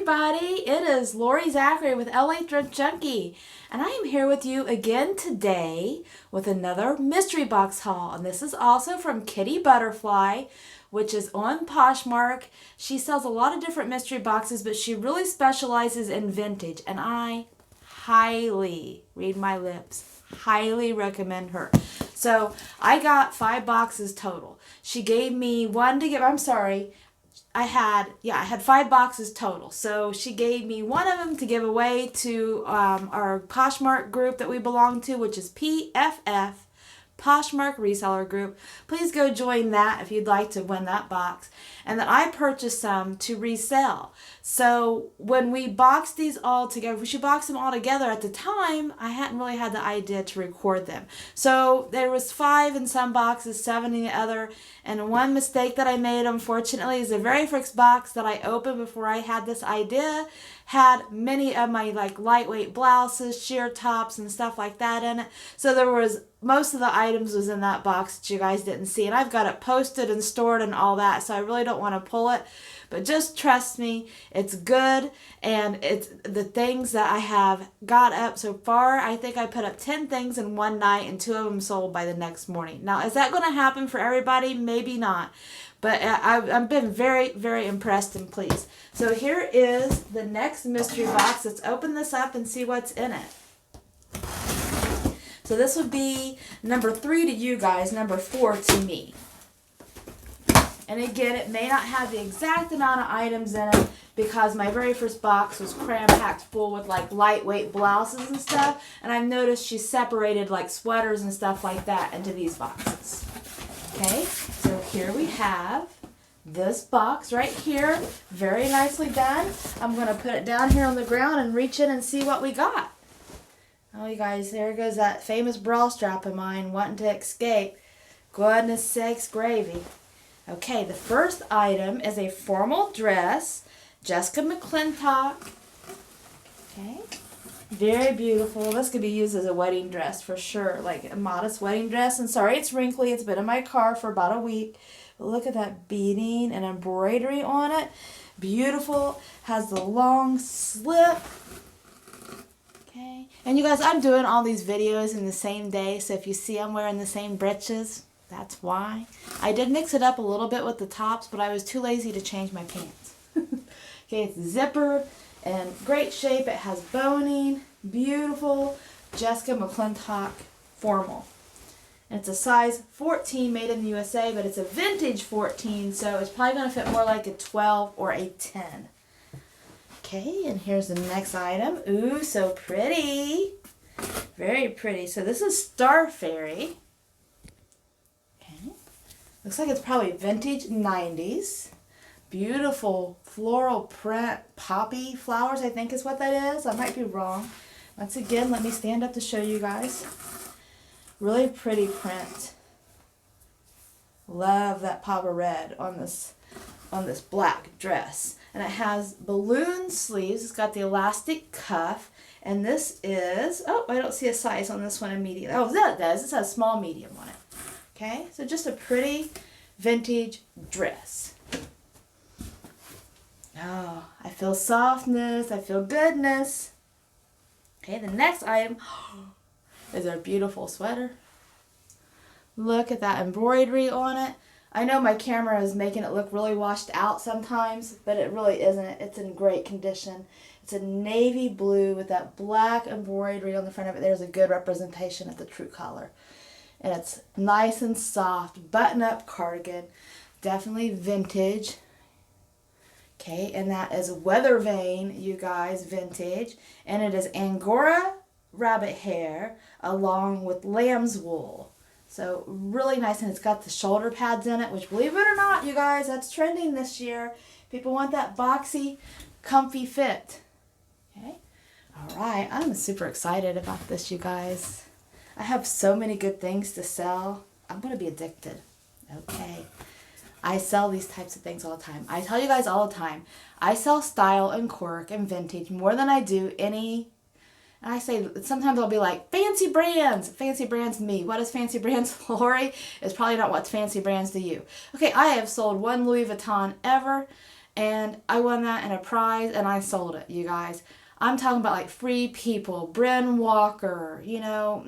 everybody, it is Lori Zachary with LA Thrift Junkie, and I am here with you again today with another mystery box haul. And this is also from KittyButterfly, which is on Poshmark. She sells a lot of different mystery boxes, but she really specializes in vintage, and I highly, read my lips, highly recommend her. So I got 5 boxes total. She gave me one to give, I had 5 boxes total. So she gave me one of them to give away to our Poshmark group that we belong to, which is PFF, Poshmark Reseller Group. Please go join that if you'd like to win that box. And then I purchased some to resell. So when we boxed these all together, we should box them all together. At the time, I hadn't really had the idea to record them. So there was 5 in some boxes, 7 in the other. And one mistake that I made, unfortunately, is the very first box that I opened before I had this idea had many of my lightweight blouses, sheer tops, and stuff like that in it. So there was most of the items was in that box that you guys didn't see, and I've got it posted and stored and all that, so I really don't want to pull it. But just trust me, it's good, and it's the things that I have got up so far. I think I put up 10 things in one night, and 2 of them sold by the next morning. Now, is that going to happen for everybody? Maybe not. But I've been very, very impressed and pleased. So here is the next mystery box. Let's open this up and see what's in it. So this would be number 3 to you guys, number 4 to me. And again, it may not have the exact amount of items in it because my very first box was cram-packed full with lightweight blouses and stuff. And I've noticed she separated sweaters and stuff like that into these boxes. Okay, so here we have this box right here. Very nicely done. I'm going to put it down here on the ground and reach in and see what we got. Oh, you guys, there goes that famous bra strap of mine wanting to escape. Goodness sakes, gravy. Okay, the first item is a formal dress. Jessica McClintock. Okay. Very beautiful. This could be used as a wedding dress for sure, like a modest wedding dress. And sorry, it's wrinkly. It's been in my car for about a week. But look at that beading and embroidery on it. Beautiful. Has the long slip. Okay. And you guys, I'm doing all these videos in the same day, so if you see I'm wearing the same breeches, that's why. I did mix it up a little bit with the tops, but I was too lazy to change my pants. Okay, it's zippered. And great shape. It has boning. Beautiful. Jessica McClintock formal. And it's a size 14 made in the USA, but it's a vintage 14, so it's probably going to fit more like a 12 or a 10. Okay, and here's the next item. Ooh, so pretty. Very pretty. So this is Star Fairy. Okay. Looks like it's probably vintage 90s. Beautiful floral print, poppy flowers, I think is what that is. I might be wrong. Once again, let me stand up to show you guys. Really pretty print. Love that pop of red on this black dress. And it has balloon sleeves. It's got the elastic cuff. And this is, oh, I don't see a size on this one immediately. Oh, that does. It says small, medium on it. Okay, so just a pretty vintage dress. Oh, I feel softness. I feel goodness. Okay, the next item is our beautiful sweater. Look at that embroidery on it. I know my camera is making it look really washed out sometimes, but it really isn't. It's in great condition. It's a navy blue with that black embroidery on the front of it. There's a good representation of the true color. And it's nice and soft, button-up cardigan. Definitely vintage. Okay, and that is Weather Vane, you guys, vintage. And it is Angora rabbit hair along with lamb's wool. So really nice, and it's got the shoulder pads in it, which, believe it or not, you guys, that's trending this year. People want that boxy, comfy fit. Okay, all right, I'm super excited about this, you guys. I have so many good things to sell. I'm going to be addicted. Okay. I sell these types of things all the time. I tell you guys all the time, I sell style and quirk and vintage more than I do any, and I say, sometimes I'll be like, fancy brands. Fancy brands to me. What is fancy brands to Lori? It's probably not what's fancy brands to you. Okay, I have sold 1 Louis Vuitton ever, And I won that in a prize and I sold it, you guys. I'm talking about like Free People, Bryn Walker, you know,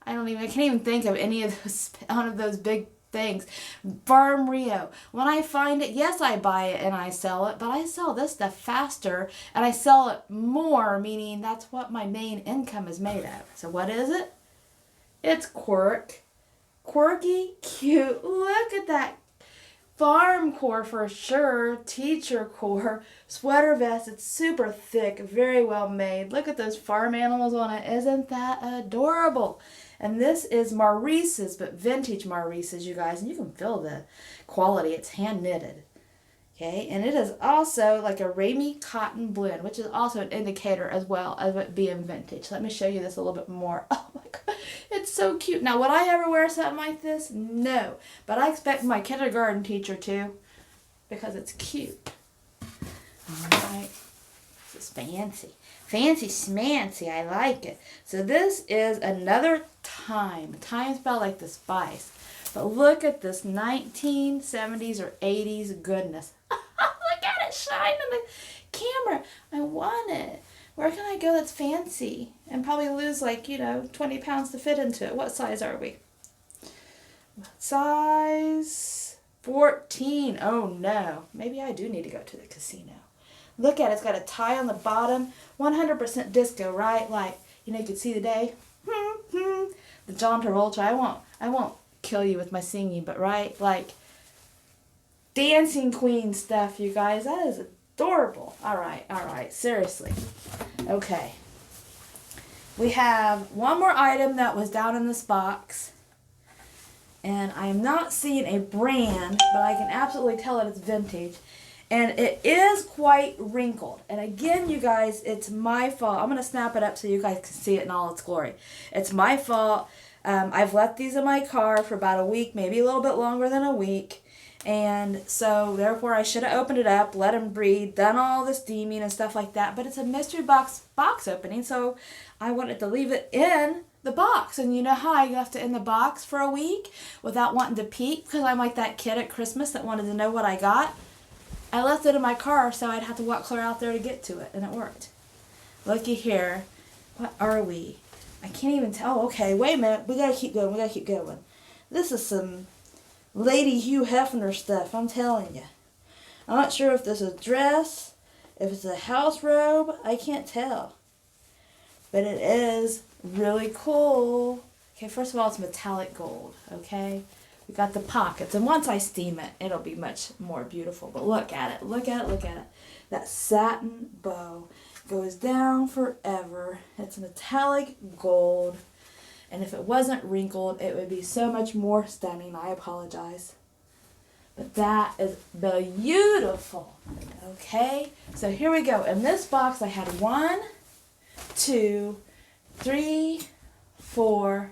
I can't even think of any of those, one of those big things. Farm Rio. When I find it, yes, I buy it and I sell it, but I sell this stuff faster and I sell it more, meaning that's what my main income is made of. So what is it? It's quirky, cute. Look at that. Farm core for sure, teacher core, sweater vest. It's super thick, very well made. Look at those farm animals on it. Isn't that adorable? And this is Maurice's, but vintage Maurice's, you guys. And you can feel the quality. It's hand knitted. Okay, and it is also like a Ramie cotton blend, which is also an indicator as well of it being vintage. Let me show you this a little bit more. Oh my God, it's so cute. Now, would I ever wear something like this? No, but I expect my kindergarten teacher to, because it's cute. All right, this is fancy. Fancy schmancy, I like it. So this is another Time. Time spelled like the spice. But look at this 1970s or 80s goodness. Look at it shine on the camera. I want it. Where can I go that's fancy? And probably lose 20 pounds to fit into it. What size are we? Size 14. Oh no. Maybe I do need to go to the casino. Look at it. It's got a tie on the bottom. 100% disco, right? Like, you could see the day. The John Travolta. I won't kill you with my singing, but right, like dancing queen stuff, you guys. That is adorable. All right, seriously. Okay, we have one more item that was down in this box, and I am not seeing a brand, but I can absolutely tell that it's vintage, and it is quite wrinkled. And again, you guys, it's my fault. I'm gonna snap it up so you guys can see it in all its glory. It's my fault. I've left these in my car for about a week, maybe a little bit longer than a week. And so, therefore, I should have opened it up, let them breathe, done all the steaming and stuff like that. But it's a mystery box opening, so I wanted to leave it in the box. And you know how I left it in the box for a week without wanting to peek? Because I'm like that kid at Christmas that wanted to know what I got. I left it in my car, so I'd have to walk clear out there to get to it, and it worked. Looky here. What are we? I can't even tell. Oh, okay, wait a minute. We gotta keep going. This is some Lady Hugh Hefner stuff, I'm telling you. I'm not sure if this is a dress, if it's a house robe. I can't tell. But it is really cool. Okay, first of all, it's metallic gold, okay? We got the pockets. And once I steam it, it'll be much more beautiful. But look at it. That satin bow goes down forever. It's metallic gold. And if it wasn't wrinkled, it would be so much more stunning. I apologize. But that is beautiful. Okay, so here we go. In this box, I had 1, 2, 3, 4,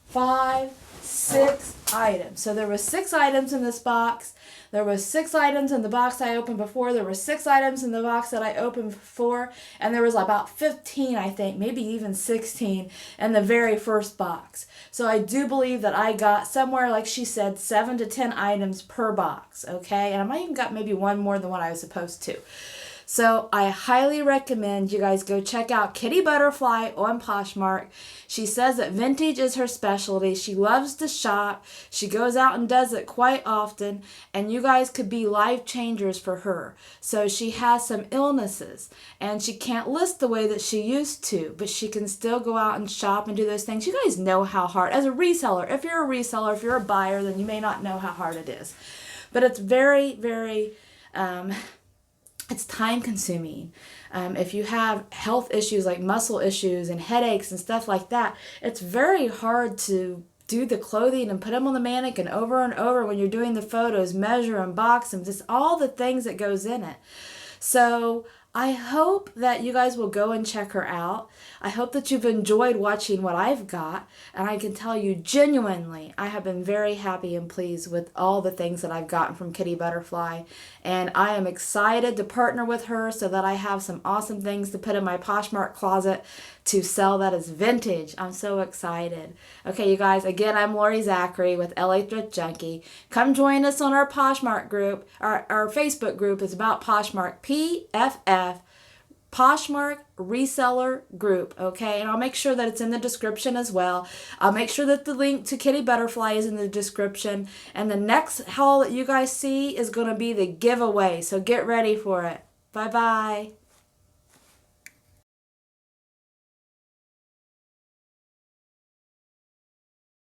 5, 6 items. So there were 6 items in this box. There was 6 items in the box I opened before. There were 6 items in the box that I opened before. And there was about 15, I think, maybe even 16 in the very first box. So I do believe that I got somewhere, like she said, 7 to 10 items per box, okay? And I might even got maybe one more than what I was supposed to. So I highly recommend you guys go check out Kitty Butterfly on Poshmark. She says that vintage is her specialty. She loves to shop. She goes out and does it quite often. And you guys could be life changers for her. So she has some illnesses. And she can't list the way that she used to. But she can still go out and shop and do those things. You guys know how hard. As a reseller, if you're a reseller, if you're a buyer, then you may not know how hard it is. But it's very, very... it's time consuming. If you have health issues like muscle issues and headaches and stuff like that, it's very hard to do the clothing and put them on the mannequin over and over when you're doing the photos, measure and box them, just all the things that goes in it. So I hope that you guys will go and check her out. I hope that you've enjoyed watching what I've got. And I can tell you genuinely, I have been very happy and pleased with all the things that I've gotten from Kitty Butterfly. And I am excited to partner with her so that I have some awesome things to put in my Poshmark closet to sell that as vintage. I'm so excited. Okay, you guys, again, I'm Lori Zachary with LA Thrift Junkie. Come join us on our Poshmark group. Our Facebook group is about Poshmark, PFF, Poshmark Reseller Group, okay? And I'll make sure that it's in the description as well. I'll make sure that the link to Kitty Butterfly is in the description. And the next haul that you guys see is going to be the giveaway, so get ready for it. Bye-bye.